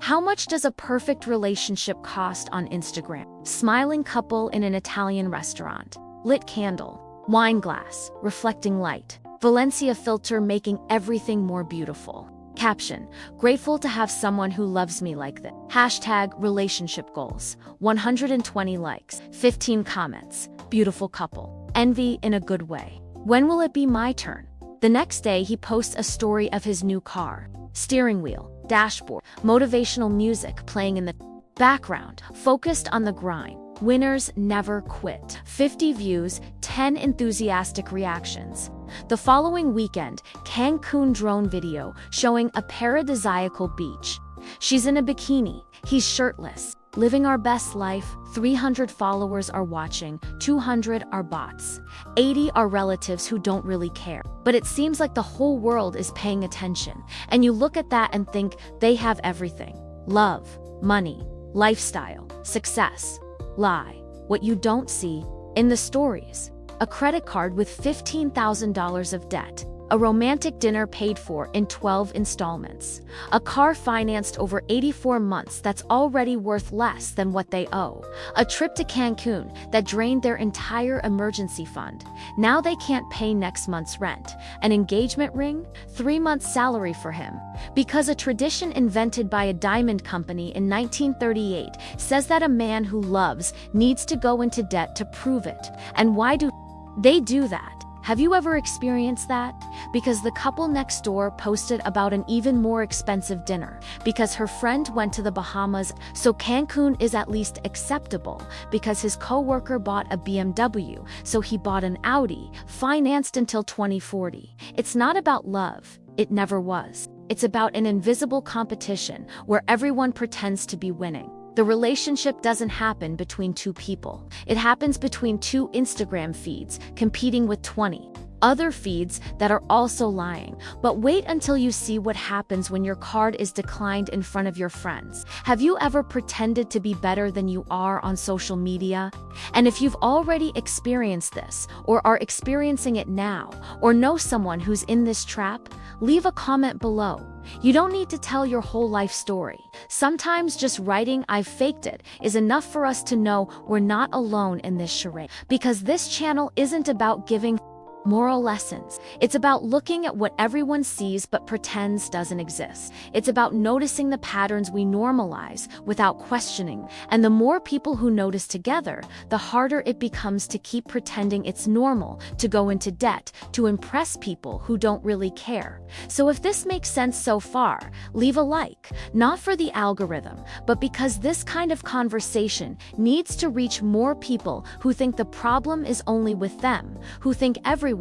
How much does a perfect relationship cost on Instagram? Smiling couple in an Italian restaurant. Lit candle. Wine glass, reflecting light. Valencia filter making everything more beautiful. Caption, grateful to have someone who loves me like this. Hashtag relationship goals. 120 likes. 15 comments. Beautiful couple. Envy in a good way. When will it be my turn? The next day he posts a story of his new car. Steering wheel, dashboard, motivational music playing in the background, focused on the grind. Winners never quit. 50 views, 10 enthusiastic reactions. The following weekend, Cancun drone video showing a paradisiacal beach. She's in a bikini, he's shirtless. Living our best life. 300 followers are watching, 200 are bots. 80 are relatives who don't really care. But it seems like the whole world is paying attention. And you look at that and think they have everything. Love, money, lifestyle, success. Lie. What you don't see in the stories. A credit card with $15,000 of debt. A romantic dinner paid for in 12 installments. A car financed over 84 months that's already worth less than what they owe. A trip to Cancun that drained their entire emergency fund. Now they can't pay next month's rent. An engagement ring? 3 months' salary for him. Because a tradition invented by a diamond company in 1938 says that a man who loves needs to go into debt to prove it. And why do they do that? Have you ever experienced that? Because the couple next door posted about an even more expensive dinner. Because her friend went to the Bahamas, so Cancun is at least acceptable. Because his coworker bought a BMW, so he bought an Audi, financed until 2040. It's not about love. It never was. It's about an invisible competition where everyone pretends to be winning. The relationship doesn't happen between two people. It happens between two Instagram feeds, competing with 20 other feeds that are also lying. But wait until you see what happens when your card is declined in front of your friends. Have you ever pretended to be better than you are on social media? And if you've already experienced this, or are experiencing it now, or know someone who's in this trap, leave a comment below. You don't need to tell your whole life story. Sometimes just writing "I've faked it" is enough for us to know we're not alone in this charade. Because this channel isn't about giving moral lessons. It's about looking at what everyone sees but pretends doesn't exist. It's about noticing the patterns we normalize without questioning. And the more people who notice together, the harder it becomes to keep pretending it's normal to go into debt to impress people who don't really care. So if this makes sense so far, leave a like, not for the algorithm, but because this kind of conversation needs to reach more people who think the problem is only with them, who think everyone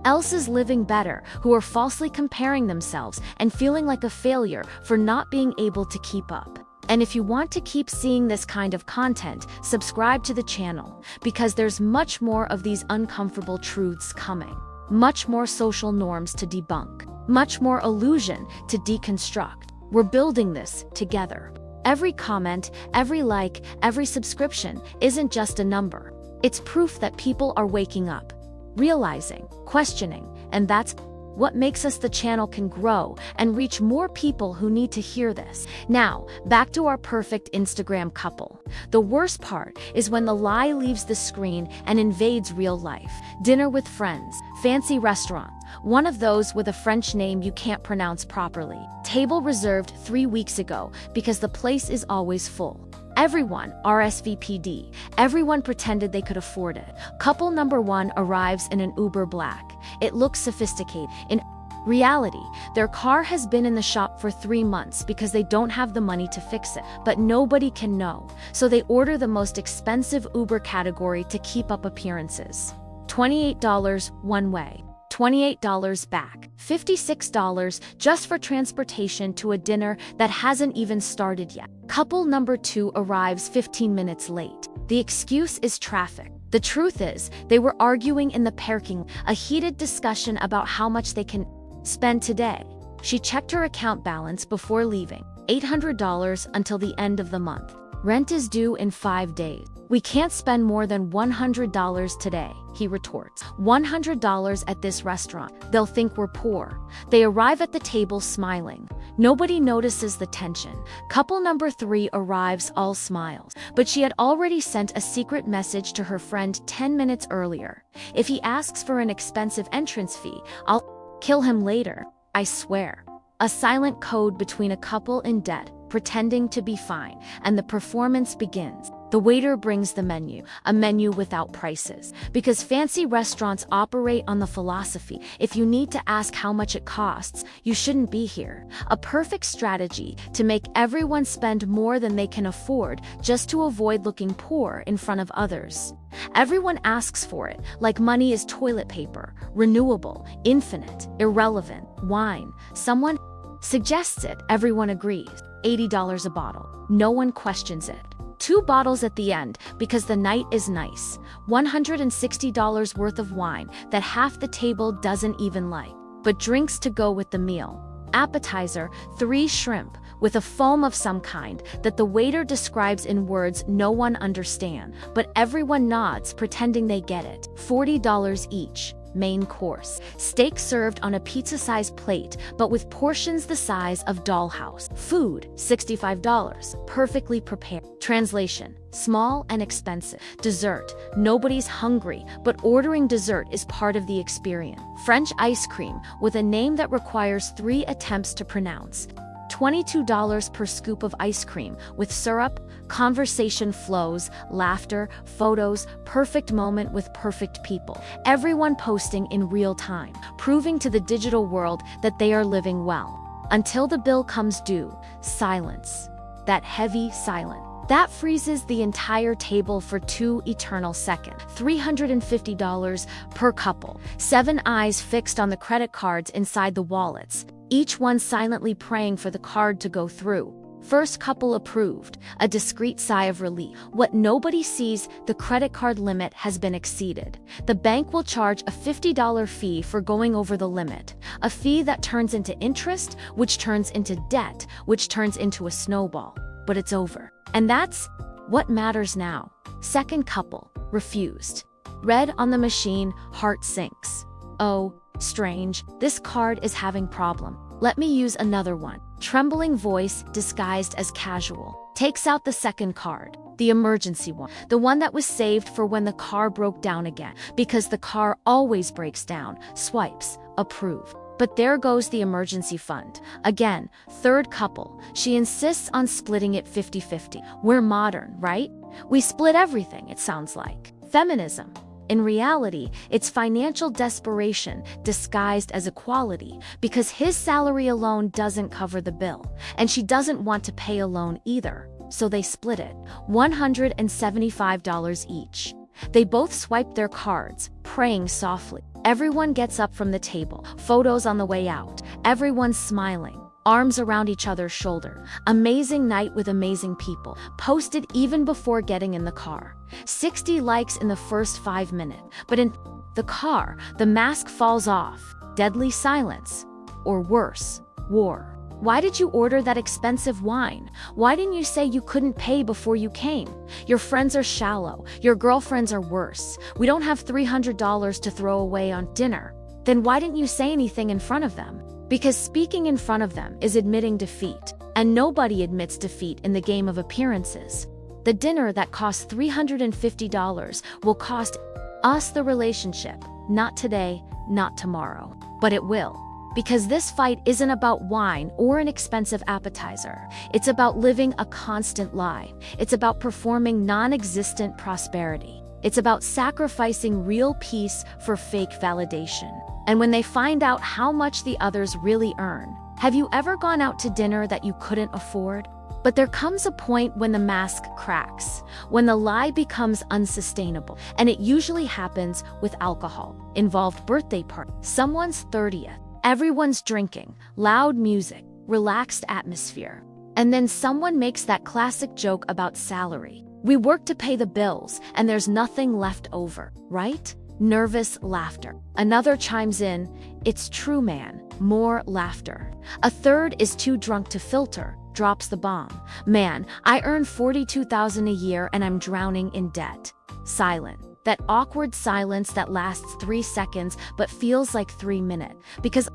else is living better, who are falsely comparing themselves and feeling like a failure for not being able to keep up. And if you want to keep seeing this kind of content, subscribe to the channel, because there's much more of these uncomfortable truths coming. Much more social norms to debunk. Much more illusion to deconstruct. We're building this together. Every comment, every like, every subscription isn't just a number. It's proof that people are waking up, realizing, questioning, and that's what makes us the channel can grow and reach more people who need to hear this. Now, back to our perfect Instagram couple. The worst part is when the lie leaves the screen and invades real life. Dinner with friends, fancy restaurant, one of those with a French name you can't pronounce properly. Table reserved 3 weeks ago because the place is always full. Everyone RSVP'd. Everyone pretended they could afford it. Couple number 1 arrives in an Uber Black. It looks sophisticated. In reality, their car has been in the shop for 3 months because they don't have the money to fix it. But nobody can know, so they order the most expensive Uber category to keep up appearances. $28 one way. $28 back. $56 just for transportation to a dinner that hasn't even started yet. Couple number 2 arrives 15 minutes late. The excuse is traffic. The truth is, they were arguing in the parking lot, a heated discussion about how much they can spend today. She checked her account balance before leaving. $800 until the end of the month. Rent is due in 5 days. We can't spend more than $100 today, he retorts. $100 at this restaurant. They'll think we're poor. They arrive at the table smiling. Nobody notices the tension. Couple number 3 arrives all smiles, but she had already sent a secret message to her friend 10 minutes earlier. If he asks for an expensive entrance fee, I'll kill him later, I swear. A silent code between a couple in debt, pretending to be fine, and the performance begins. The waiter brings the menu, a menu without prices, because fancy restaurants operate on the philosophy, if you need to ask how much it costs, you shouldn't be here. A perfect strategy to make everyone spend more than they can afford just to avoid looking poor in front of others. Everyone asks for it, like money is toilet paper, renewable, infinite, irrelevant, wine. Someone suggests it, everyone agrees. $80 a bottle. No one questions it. 2 bottles at the end because the night is nice. $160 worth of wine that half the table doesn't even like. But drinks to go with the meal. Appetizer, 3 shrimp with a foam of some kind that the waiter describes in words no one understands, but everyone nods pretending they get it. $40 each. Main course. Steak served on a pizza-sized plate, but with portions the size of dollhouse. Food, $65, perfectly prepared. Translation, small and expensive. Dessert, nobody's hungry, but ordering dessert is part of the experience. French ice cream, with a name that requires 3 attempts to pronounce. $22 per scoop of ice cream, with syrup, conversation flows, laughter, photos, perfect moment with perfect people. Everyone posting in real time, proving to the digital world that they are living well. Until the bill comes due, silence. That heavy silence. That freezes the entire table for 2 eternal seconds. $350 per couple. 7 eyes fixed on the credit cards inside the wallets, each one silently praying for the card to go through. First couple approved, a discreet sigh of relief. What nobody sees, the credit card limit has been exceeded. The bank will charge a $50 fee for going over the limit, a fee that turns into interest, which turns into debt, which turns into a snowball. But it's over. And that's what matters now. Second couple, refused. Red on the machine, heart sinks. Oh, strange, this card is having problem. Let me use another one. Trembling voice, disguised as casual. Takes out the second card, the emergency one. The one that was saved for when the car broke down again, because the car always breaks down. Swipes, approved. But there goes the emergency fund. Again, third couple. She insists on splitting it 50-50. We're modern, right? We split everything, it sounds like. Feminism. In reality, it's financial desperation disguised as equality, because his salary alone doesn't cover the bill, and she doesn't want to pay alone either, so they split it. $175 each. They both swipe their cards, praying softly. Everyone gets up from the table, photos on the way out, everyone's smiling. Arms around each other's shoulder. Amazing night with amazing people. Posted even before getting in the car. 60 likes in the first 5 minutes. But in the car, the mask falls off. Deadly silence. Or worse, war. Why did you order that expensive wine? Why didn't you say you couldn't pay before you came? Your friends are shallow. Your girlfriends are worse. We don't have $300 to throw away on dinner. Then why didn't you say anything in front of them? Because speaking in front of them is admitting defeat, and nobody admits defeat in the game of appearances. The dinner that costs $350 will cost us the relationship, not today, not tomorrow, but it will. Because this fight isn't about wine or an expensive appetizer. It's about living a constant lie. It's about performing non-existent prosperity. It's about sacrificing real peace for fake validation. And when they find out how much the others really earn, have you ever gone out to dinner that you couldn't afford? But there comes a point when the mask cracks, when the lie becomes unsustainable, and it usually happens with alcohol, involved birthday party, someone's 30th, everyone's drinking, loud music, relaxed atmosphere. And then someone makes that classic joke about salary. We work to pay the bills, and there's nothing left over, right? Nervous laughter. Another chimes in, it's true man, more laughter. A third is too drunk to filter, drops the bomb. Man, I earn $42,000 a year and I'm drowning in debt. Silent. That awkward silence that lasts 3 seconds but feels like 3 minutes. Because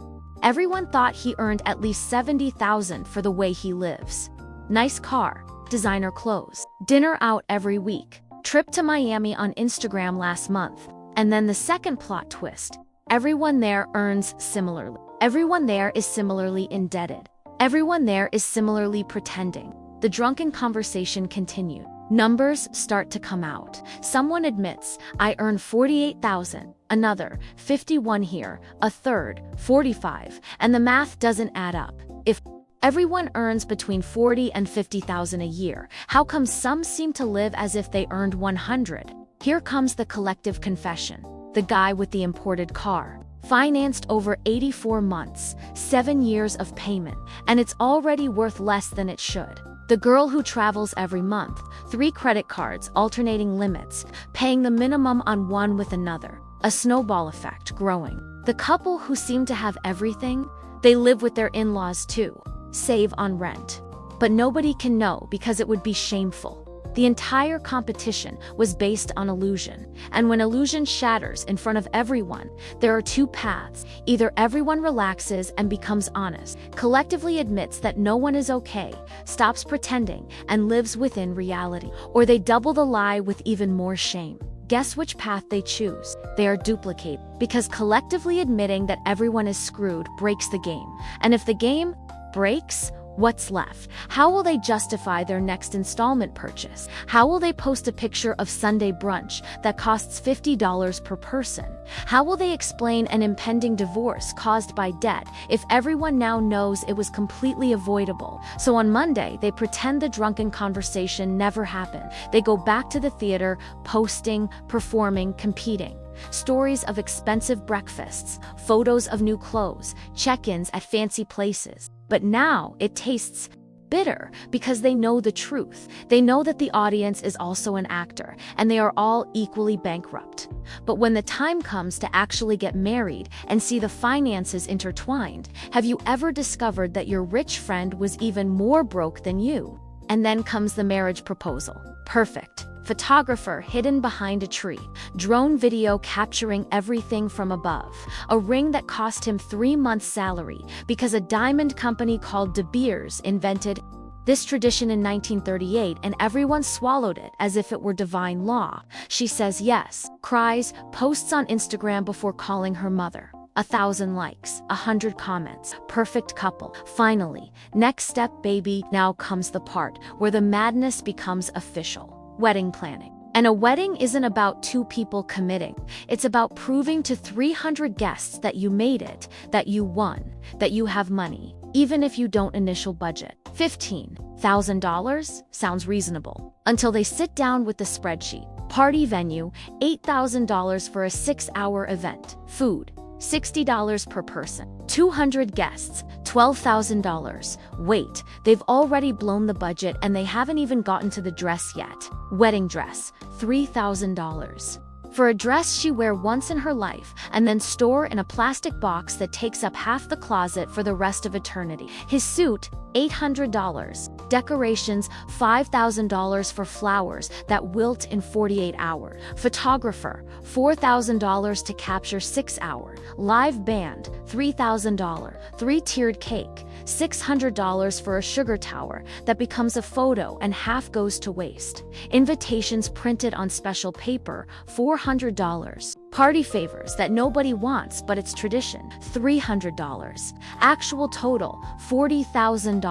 everyone thought he earned at least $70,000 for the way he lives. Nice car, designer clothes, dinner out every week, trip to Miami on Instagram last month. And then the second plot twist. Everyone there earns similarly. Everyone there is similarly indebted. Everyone there is similarly pretending. The drunken conversation continued. Numbers start to come out. Someone admits, I earn $48,000, another, 51 here, a third, 45, and the math doesn't add up. If everyone earns between $40,000 and $50,000 a year, how come some seem to live as if they earned 100? Here comes the collective confession. The guy with the imported car. Financed over 84 months, 7 years of payment, and it's already worth less than it should. The girl who travels every month, 3 credit cards, alternating limits, paying the minimum on one with another. A snowball effect growing. The couple who seem to have everything, they live with their in-laws too, save on rent. But nobody can know because it would be shameful. The entire competition was based on illusion, and when illusion shatters in front of everyone, there are 2 paths. Either everyone relaxes and becomes honest, collectively admits that no one is okay, stops pretending, and lives within reality, or they double the lie with even more shame. Guess which path they choose? They are duplicate, because collectively admitting that everyone is screwed breaks the game. And if the game breaks, what's left? How will they justify their next installment purchase? How will they post a picture of Sunday brunch that costs $50 per person? How will they explain an impending divorce caused by debt if everyone now knows it was completely avoidable? So on Monday, they pretend the drunken conversation never happened. They go back to the theater, posting, performing, competing. Stories of expensive breakfasts, photos of new clothes, check-ins at fancy places. But now it tastes bitter because they know the truth. They know that the audience is also an actor, and they are all equally bankrupt. But when the time comes to actually get married and see the finances intertwined, have you ever discovered that your rich friend was even more broke than you? And then comes the marriage proposal. Perfect. Photographer hidden behind a tree, drone video capturing everything from above, a ring that cost him 3 months' salary because a diamond company called De Beers invented this tradition in 1938, and everyone swallowed it as if it were divine law. She says yes, cries, posts on Instagram before calling her mother. 1,000 likes, 100 comments, perfect couple. Finally, next step baby, now comes the part where the madness becomes official. Wedding planning. And a wedding isn't about 2 people committing. It's about proving to 300 guests that you made it, that you won, that you have money, even if you don't initial budget. $15,000 sounds reasonable. Until they sit down with the spreadsheet. Party venue, $8,000 for a 6-hour event. Food, $60 per person. 200 guests, $12,000. Wait, they've already blown the budget and they haven't even gotten to the dress yet. Wedding dress, $3,000. For a dress she wear once in her life and then store in a plastic box that takes up half the closet for the rest of eternity. His suit, $800. Decorations, $5,000 for flowers that wilt in 48 hours. Photographer, $4,000 to capture 6 hours. Live band, $3,000. 3-tiered cake, $600 for a sugar tower that becomes a photo and half goes to waste. Invitations printed on special paper, $400. Party favors that nobody wants but it's tradition, $300. Actual total, $40,000.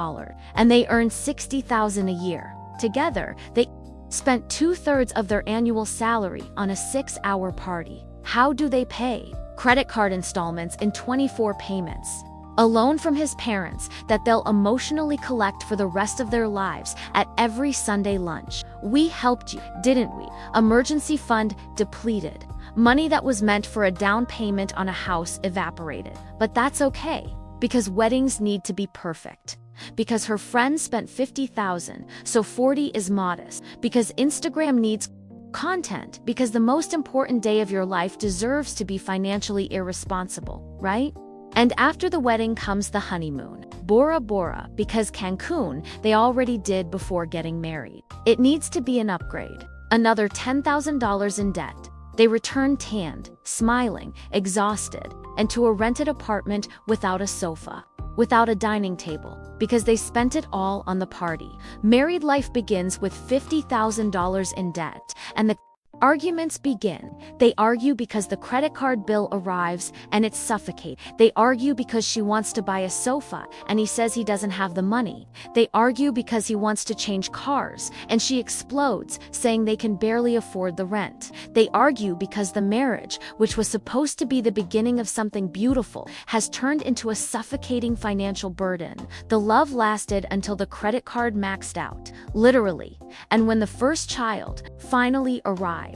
And they earn $60,000 a year. Together, they spent 2/3 of their annual salary on a 6-hour party. How do they pay? Credit card installments in 24 payments. A loan from his parents that they'll emotionally collect for the rest of their lives at every Sunday lunch. We helped you, didn't we? Emergency fund depleted. Money that was meant for a down payment on a house evaporated. But that's okay, because weddings need to be perfect. Because her friend spent $50,000, so 40 is modest. Because Instagram needs content. Because the most important day of your life deserves to be financially irresponsible, right? And after the wedding comes the honeymoon. Bora Bora, because Cancun, they already did before getting married. It needs to be an upgrade. Another $10,000 in debt. They return tanned, smiling, exhausted, and to a rented apartment without a sofa, without a dining table, because they spent it all on the party. Married life begins with $50,000 in debt, and the arguments begin. They argue because the credit card bill arrives and it's suffocating. They argue because she wants to buy a sofa and he says he doesn't have the money. They argue because he wants to change cars and she explodes, saying they can barely afford the rent. They argue because the marriage, which was supposed to be the beginning of something beautiful, has turned into a suffocating financial burden. The love lasted until the credit card maxed out, literally. And when the first child finally arrives,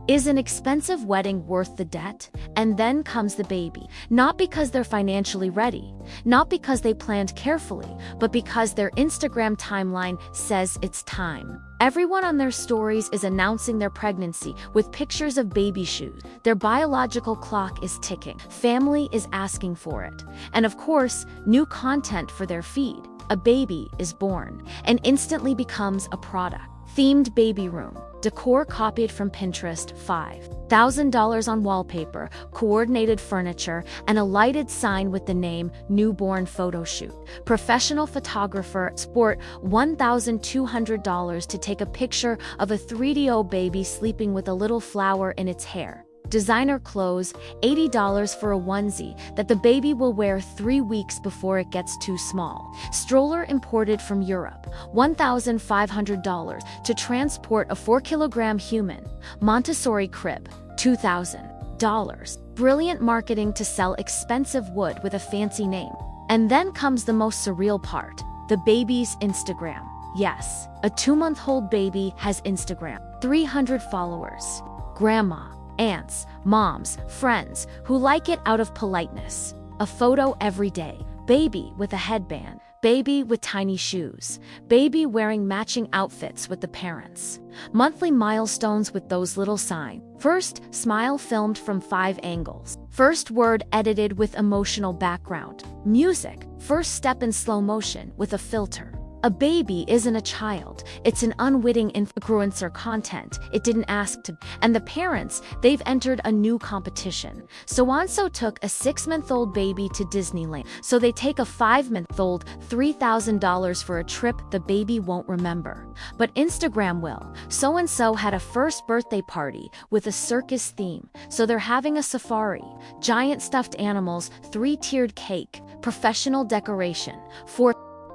is an expensive wedding worth the debt? And then comes the baby. Not because they're financially ready, not because they planned carefully, but because their Instagram timeline says it's time. Everyone on their stories is announcing their pregnancy with pictures of baby shoes. Their biological clock is ticking. Family is asking for it. And of course, new content for their feed. A baby is born and instantly becomes a product. Themed baby room. Decor copied from Pinterest. $5,000 on wallpaper, coordinated furniture, and a lighted sign with the name Newborn Photo Shoot. Professional photographer sport $1,200 to take a picture of a 3DO baby sleeping with a little flower in its hair. Designer clothes, $80 for a onesie that the baby will wear 3 weeks before it gets too small. Stroller imported from Europe, $1,500 to transport a 4-kilogram human. Montessori crib, $2,000. Brilliant marketing to sell expensive wood with a fancy name. And then comes the most surreal part, the baby's Instagram. Yes, a 2-month-old baby has Instagram. 300 followers. Grandma, aunts, moms, friends who like it out of politeness. A photo every day. Baby with a headband. Baby with tiny shoes. Baby wearing matching outfits with the parents. Monthly milestones with those little signs. First smile filmed from 5 angles. First word edited with emotional background. Music. First step in slow motion with a filter. A baby isn't a child, it's an unwitting influencer content it didn't ask to. And the parents, they've entered a new competition. So took a 6-month-old baby to Disneyland, so they take a 5-month-old $3,000 for a trip the baby won't remember. But Instagram will. So had a first birthday party with a circus theme, so they're having a safari. Giant stuffed animals, 3-tiered cake, professional decoration,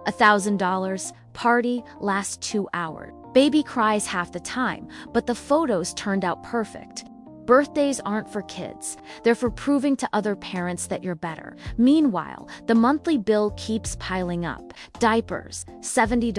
$1,000, party lasts 2 hours. Baby cries half the time, but the photos turned out perfect. Birthdays aren't for kids. They're for proving to other parents that you're better. Meanwhile, the monthly bill keeps piling up. Diapers, $70.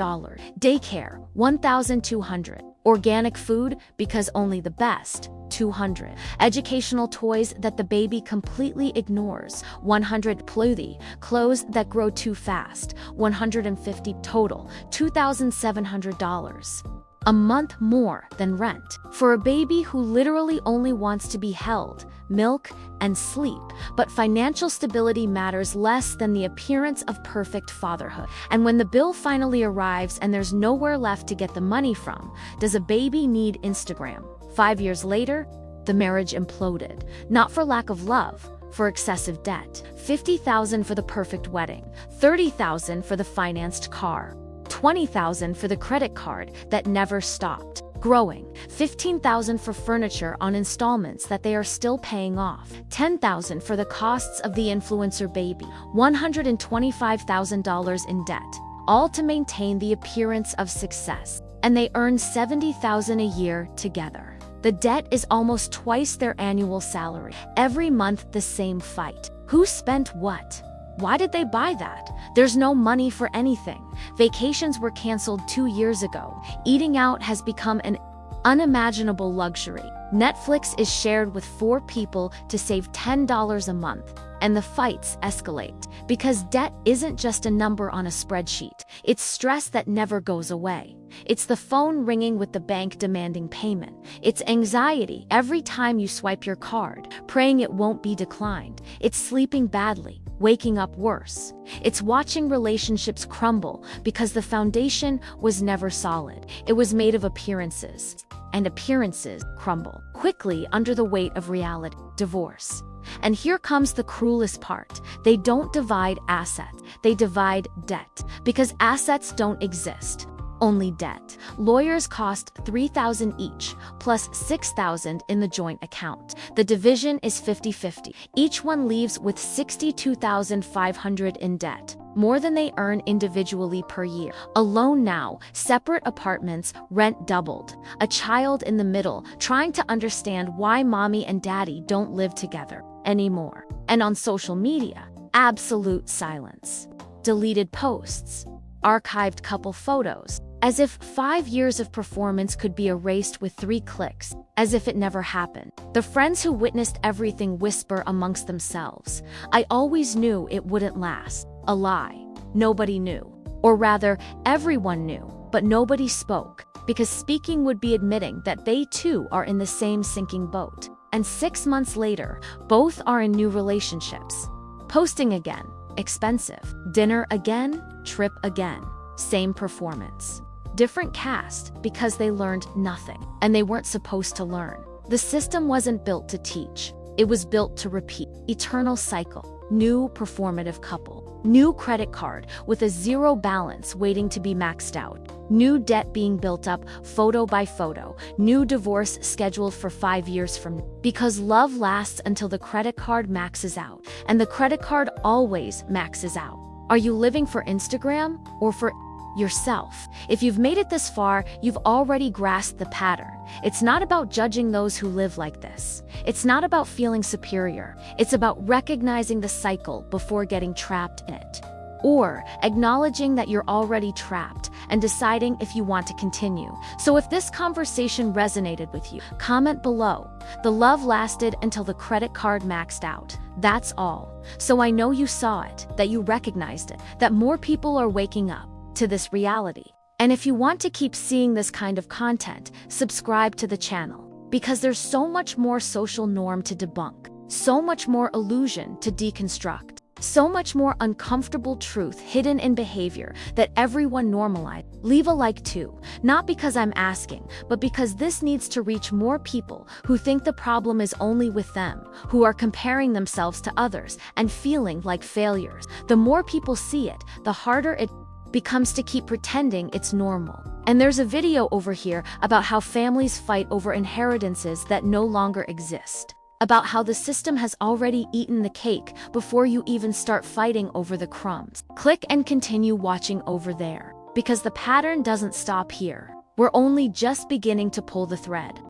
Daycare, $1,200. Organic food, because only the best, $200. Educational toys that the baby completely ignores, $100. Clothes that grow too fast, $150. Total, $2,700. A month more than rent. For a baby who literally only wants to be held, milk, and sleep. But financial stability matters less than the appearance of perfect fatherhood. And when the bill finally arrives and there's nowhere left to get the money from, does a baby need Instagram? 5 years later, the marriage imploded. Not for lack of love, for excessive debt. $50,000 for the perfect wedding, $30,000 for the financed car, $20,000 for the credit card that never stopped growing, $15,000 for furniture on installments that they are still paying off, $10,000 for the costs of the influencer baby, $125,000 in debt, all to maintain the appearance of success. And they earn $70,000 a year together. The debt is almost twice their annual salary. Every month the same fight. Who spent what? Why did they buy that? There's no money for anything. Vacations were canceled 2 years ago. Eating out has become an unimaginable luxury. Netflix is shared with 4 people to save $10 a month. And the fights escalate. Because debt isn't just a number on a spreadsheet. It's stress that never goes away. It's the phone ringing with the bank demanding payment. It's anxiety every time you swipe your card, praying it won't be declined. It's sleeping badly, waking up worse. It's watching relationships crumble because the foundation was never solid. It was made of appearances, and appearances crumble quickly under the weight of reality. Divorce. And here comes the cruelest part. They don't divide assets, they divide debt, because assets don't exist. Only debt. Lawyers cost $3,000 each, plus $6,000 in the joint account. The division is 50-50. Each one leaves with $62,500 in debt, more than they earn individually per year. Alone now, separate apartments, rent doubled. A child in the middle, trying to understand why mommy and daddy don't live together anymore. And on social media, absolute silence. Deleted posts, archived couple photos, as if 5 years of performance could be erased with 3 clicks, as if it never happened. The friends who witnessed everything whisper amongst themselves, "I always knew it wouldn't last." A lie. Nobody knew. Or rather, everyone knew, but nobody spoke, because speaking would be admitting that they too are in the same sinking boat. And 6 months later, both are in new relationships. Posting again, expensive. Dinner again, trip again. Same performance. Different cast because they learned nothing, and they weren't supposed to learn. The system wasn't built to teach. It was built to repeat. Eternal cycle. New performative couple. New credit card with a zero balance waiting to be maxed out. New debt being built up photo by photo. New divorce scheduled for 5 years from now. Because love lasts until the credit card maxes out, and the credit card always maxes out. Are you living for Instagram or for yourself? If you've made it this far, you've already grasped the pattern. It's not about judging those who live like this. It's not about feeling superior. It's about recognizing the cycle before getting trapped in it. Or acknowledging that you're already trapped and deciding if you want to continue. So if this conversation resonated with you, comment below. The love lasted until the credit card maxed out. That's all. So I know you saw it, that you recognized it, that more people are waking up to this reality. And if you want to keep seeing this kind of content, subscribe to the channel, because there's so much more social norm to debunk, so much more illusion to deconstruct, so much more uncomfortable truth hidden in behavior that everyone normalized. Leave a like too, not because I'm asking, but because this needs to reach more people who think the problem is only with them, who are comparing themselves to others and feeling like failures. The more people see it, the harder it becomes to keep pretending it's normal. And there's a video over here about how families fight over inheritances that no longer exist. About how the system has already eaten the cake before you even start fighting over the crumbs. Click and continue watching over there, because the pattern doesn't stop here. We're only just beginning to pull the thread.